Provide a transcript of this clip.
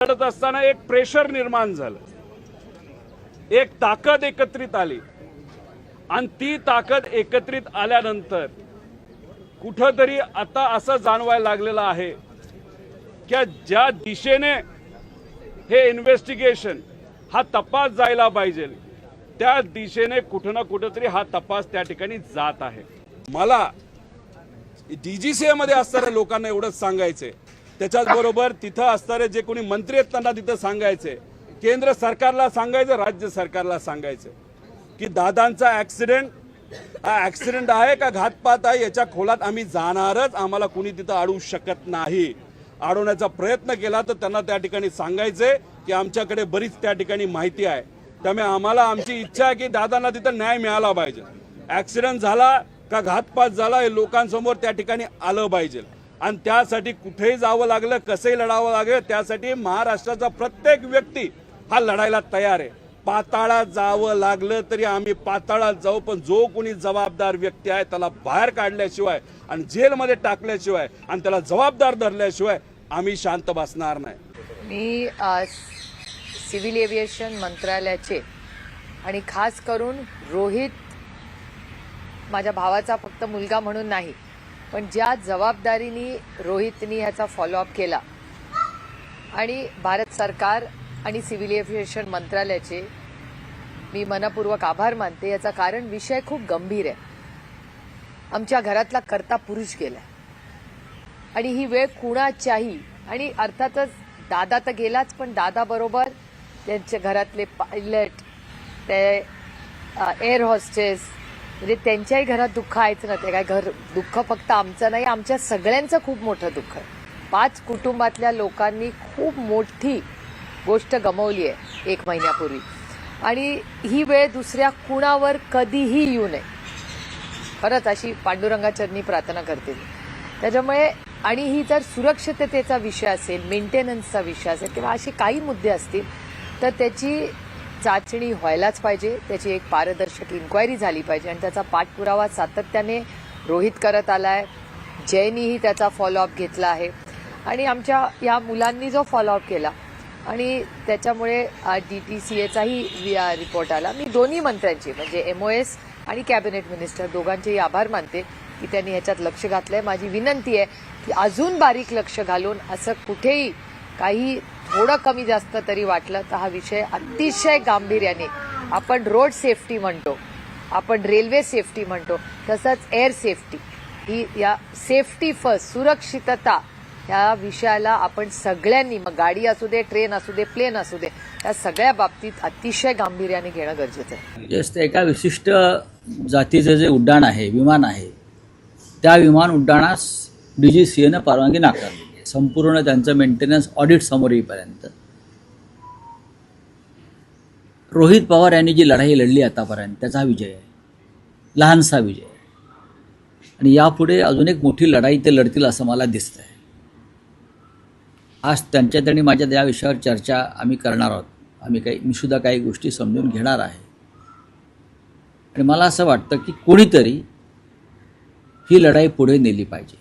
लढत असताना एक प्रेशर निर्माण झालं, एक ताकद एकत्रित आली आणि ती ताकद एकत्रित आल्यानंतर कुठंतरी आता असं जाणवायला लागलेलं आहे की ज्या दिशेने हे इन्व्हेस्टिगेशन हा तपास जायला पाहिजे त्या दिशेने कुठं ना कुठंतरी हा तपास त्या ठिकाणी जात आहे। मला डीजीसीए मध्ये असणाऱ्या लोकांना एवढंच सांगायचंय, त्याच्याचबरोबर तिथं असणारे जे कोणी मंत्री आहेत त्यांना तिथं सांगायचंय, केंद्र सरकारला सांगायचं, राज्य सरकारला सांगायचं की दादांचा ऍक्सिडेंट आहे का घातपात आहे याच्या खोलात आम्ही जाणारच, आम्हाला कुणी तिथं अडवू शकत नाही। अडवण्याचा प्रयत्न केला तर त्यांना त्या ठिकाणी सांगायचंय की आमच्याकडे बरीच त्या ठिकाणी माहिती आहे, त्यामुळे आम्हाला आमची इच्छा आहे की दादांना तिथं न्याय मिळाला पाहिजे। ऍक्सिडेंट झाला का घातपात झाला हे लोकांसमोर त्या ठिकाणी आलं पाहिजे आणि त्यासाठी कुठेही जावं लागलं, कसंही लढावं लागलं, त्यासाठी महाराष्ट्राचा प्रत्येक व्यक्ती हा लढायला तयार आहे। पाताळात जावं लागलं तरी आम्ही पाताळात जाऊ, पण जो कोणी जबाबदार व्यक्ती आहे त्याला बाहेर काढल्याशिवाय आणि जेलमध्ये टाकल्याशिवाय आणि त्याला जबाबदार धरल्याशिवाय आम्ही शांत बसणार नाही। मी सिव्हिल एव्हिएशन मंत्रालयाचे आणि खास करून रोहित माझ्या भावाचा फक्त मुलगा म्हणून नाही, पण ज्या जबाबदारीने रोहितनी ह्याचा फॉलोअप केला आणि भारत सरकार आणि सिव्हिल एव्हिएशन मंत्रालयाचे मी मनपूर्वक आभार मानते। याचं कारण विषय खूप गंभीर आहे। आमच्या घरातला कर्ता पुरुष गेलाय आणि ही वेळ कुणाच्याही, आणि अर्थातच दादा तर गेलाच, पण दादा बरोबर त्यांच्या घरातले पायलट, ते एअर होस्टेस, म्हणजे त्यांच्याही घरात दुःख आहेच ना। ते काय दुःख फक्त आमचं नाही, आमच्या सगळ्यांचं खूप मोठं दुःख आहे। 5 कुटुंबातल्या लोकांनी खूप मोठी गोष्ट गमावली आहे 1 महिन्यापूर्वी, आणि ही वेळ दुसऱ्या कुणावर कधीही येऊ नये, खरंच अशी पांडुरंगाचरणी प्रार्थना करते। त्याच्यामुळे आणि ही जर सुरक्षिततेचा विषय असेल, मेंटेनन्सचा विषय असेल किंवा असे काही मुद्दे असतील तर त्याची चाचणी व्हायलाच पाहिजे, त्याची एक पारदर्शक इन्क्वायरी झाली पाहिजे आणि त्याचा पाठपुरावा सातत्याने रोहित करत आलाय, जयनीही त्याचा फॉलोअप घेतला आहे आणि आमच्या या मुलांनी जो फॉलोअप केला आणि त्याच्यामुळे DTCAचाही रिपोर्ट आला। मी दोन्ही मंत्र्यांची म्हणजे MOS आणि कॅबिनेट मिनिस्टर दोघांचेही आभार मानते की त्यांनी ह्याच्यात लक्ष घातलंय। माझी विनंती आहे की अजून बारीक लक्ष घालून असं कुठेही काही थोडं कमी जास्त तरी वाटलं तर हा विषय अतिशय गांभीर्याने, आपण रोड सेफ्टी म्हणतो, आपण रेल्वे सेफ्टी म्हणतो, तसंच एअर सेफ्टी, ही या सेफ्टी फर्स्ट, सुरक्षितता या विषयाला आपण सगळ्यांनी, मग गाडी असू दे, ट्रेन असू दे, प्लेन असू दे, या सगळ्या बाबतीत अतिशय गांभीर्याने घेणं गरजेचं आहे। जस्ट एका विशिष्ट जातीचं जे उड्डाण आहे, विमान आहे, त्या विमान उड्डाणास DGCAनं परवानगी नाकारली आहे, संपूर्ण त्यांचं मेंटेनन्स ऑडिट समोर येईपर्यंत। रोहित पवार यांनी जी लढाई लढली आतापर्यंत त्याचा हा विजय आहे, लहानसा विजय आहे, आणि यापुढे अजून एक मोठी लढाई ते लढतील असं मला दिसतंय। आज त्यांच्यात आणि माझ्यात या विषयावर चर्चा आम्ही करणार आहोत, मी सुद्धा काही गोष्टी समजून घेणार आहे आणि मला असं वाटतं की कोणीतरी ही लढाई पुढे नेली पाहिजे।